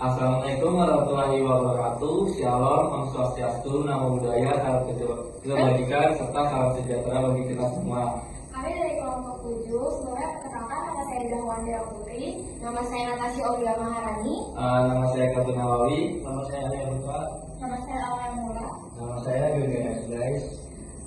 Assalamualaikum warahmatullahi wabarakatuh. Shalom, Om Swastiastu, Namo Buddhaya, salam kebajikan serta salam sejahtera bagi kita semua. Kami dari kelompok 7, semoga perkenalkan nama saya Dahwanda Putri, nama saya Natasha Aulia Maharani, Nama saya Kartu Nawawi. Nama saya Arya Lupa. nama saya Awan Mula. Nama saya Genggaras guys.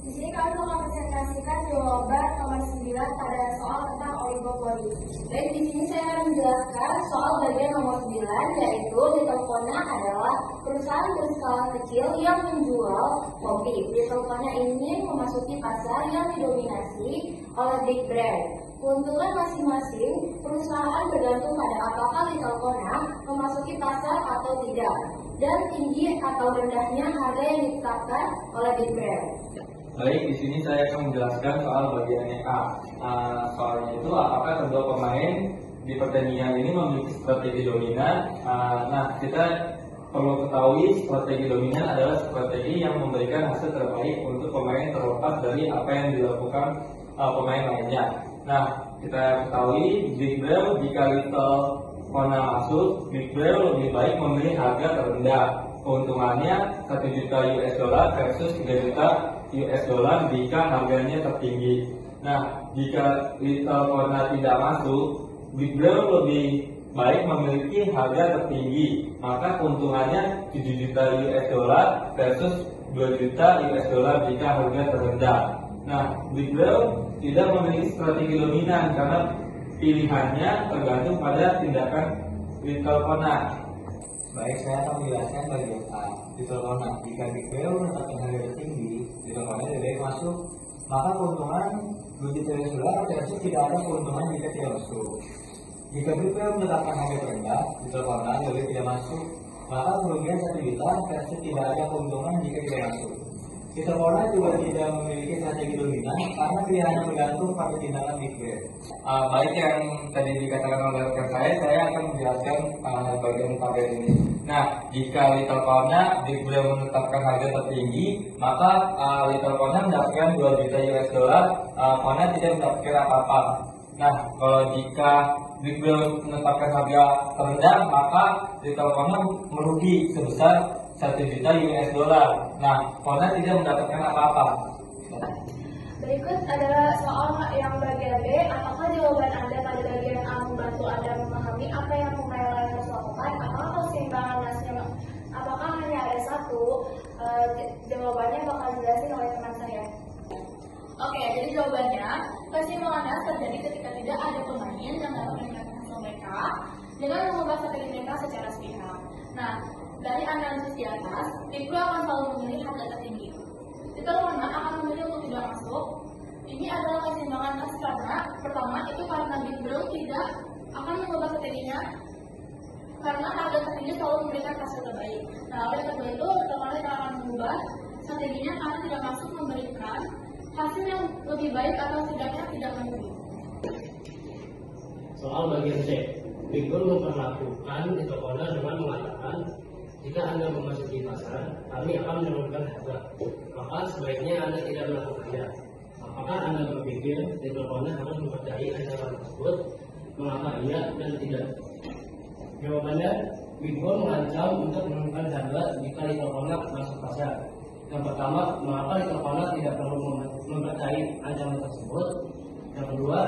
Di sini kami akan presentasikan jawaban nomor 9 pada soal tentang oligopoli. Dan di sini saya akan menjelaskan soal bagian nomor 9, yaitu Little Kona adalah perusahaan berskala kecil yang menjual kopi. Little Kona ingin memasuki pasar yang didominasi oleh big brand. Keuntungan masing-masing perusahaan bergantung pada apakah Little Kona memasuki pasar atau tidak, dan tinggi atau rendahnya harga yang ditetapkan oleh big brand. Baik, di sini saya akan menjelaskan soal bagiannya A. Soalnya itu apakah kedua pemain di pertandingan ini memiliki strategi dominan. Nah, kita perlu ketahui strategi dominan adalah strategi yang memberikan hasil terbaik untuk pemain terlepas dari apa yang dilakukan pemain lainnya. Nah, kita ketahui Big Braille jika Little Kona masuk, Big Braille lebih baik memilih harga terendah. Keuntungannya 1 juta US dollar versus 3 juta US dollar jika harganya tertinggi. Nah, jika Little Kona tidak masuk, Big Braille lebih baik memiliki harga tertinggi, maka keuntungannya 7 juta US dollar versus 2 juta US dollar jika harga terendah. Nah, Big Braille tidak memiliki strategi dominan karena pilihannya tergantung pada tindakan Little Kona. Baik, saya akan menjelaskan bagian A. Little Kona, jika Big Braille menetapkan harga tertinggi, Little Kona lebih baik masuk, maka keuntungan 2 juta US dollar versus tidak ada keuntungan jika tidak masuk. Jika Big Braille menetapkan harga terendah, Little Kona lebih tidak masuk, maka kerugian 1 juta versus tidak ada keuntungan jika tidak masuk. Little Kona juga tidak memiliki strategi dominan karena pilihannya bergantung pada tindakan Big Braille. Baik, yang tadi dikatakan oleh rekan saya akan menjelaskan bagian tabel ini. Nah, jika Little Kona Big Braille menetapkan harga tertinggi, maka Little Kona mendapatkan 2 juta US dollar, Kona tidak mendapatkan apa-apa. Nah, kalau jika Big Braille menetapkan harga terendah, maka Little Kona merugi sebesar 1 juta US dollar. Nah, Kona tidak mendapatkan apa-apa. Berikut adalah soal yang bagian B. Apakah jawaban Anda pada bagian A membantu Anda memahami apa yang pemain lain harus lakukan? Apakah keseimbangan nasnya? Apakah hanya ada satu? Jawabannya bakal dijelasin oleh teman saya. Oke, jadi jawabannya keseimbangan nas terjadi ketika tidak ada pemain yang dapat meningkatkan hasil mereka dengan mengubah strategi mereka secara sepihak. Nah, dari analisis di atas, Big Braille akan selalu memilih harga tertinggi. Little Kona akan memilih untuk tidak masuk. Ini adalah keseimbangan nas karena pertama itu karena Big Braille tidak akan mengubah strateginya karena harga tertinggi selalu memberikan hasil terbaik. Nah, oleh karena itu Little Kona akan mengubah strateginya karena tidak masuk memberikan hasil yang lebih baik atau setidaknya tidak merugi. Soal bagian C, Big Braille memperlakukan Little Kona dengan mengatakan, jika Anda memasuki pasar, kami akan menurunkan harga. Maka sebaiknya Anda tidak melakukannya. Apakah Anda berpikir Little Kona harus mempercayai ancaman tersebut? Mengapa iya dan tidak? Jawabannya, Big Braille mengancam untuk menurunkan harga jika Little Kona masuk pasar. Yang pertama, mengapa Little Kona tidak perlu mempercayai ancaman tersebut? Yang kedua,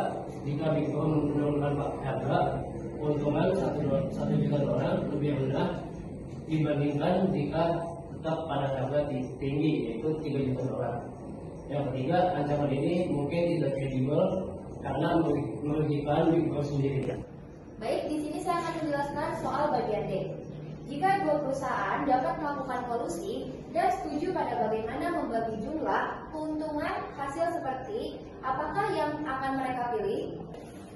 jika Big Braille menurunkan harga, keuntungan 1 juta dolar lebih rendah dibandingkan jika tetap pada harga tinggi, yaitu 3 juta dolar. Yang ketiga, ancaman ini mungkin tidak kredibel karena merugikan Big Braille sendiri. Baik, di sini saya akan menjelaskan soal bagian D. Jika dua perusahaan dapat melakukan kolusi dan setuju pada bagaimana membagi jumlah, keuntungan, hasil seperti apakah yang akan mereka pilih?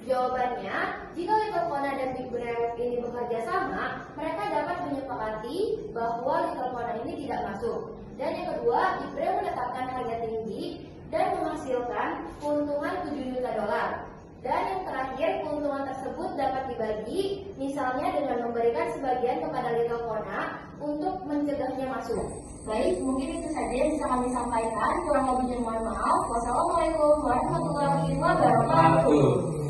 Jawabannya, jika Little Kona dan Big Braille ini bekerja sama, mereka dapat menyepakati bahwa Little Kona ini tidak masuk. Dan yang kedua, Big Braille menetapkan harga tinggi dan menghasilkan keuntungan 7 juta dolar. Dan yang terakhir, keuntungan tersebut dapat dibagi, misalnya dengan memberikan sebagian kepada Little Kona untuk mencegahnya masuk. Baik, mungkin itu saja yang bisa kami sampaikan. Kurang lebihnya mohon maaf. Wassalamualaikum warahmatullahi wabarakatuh.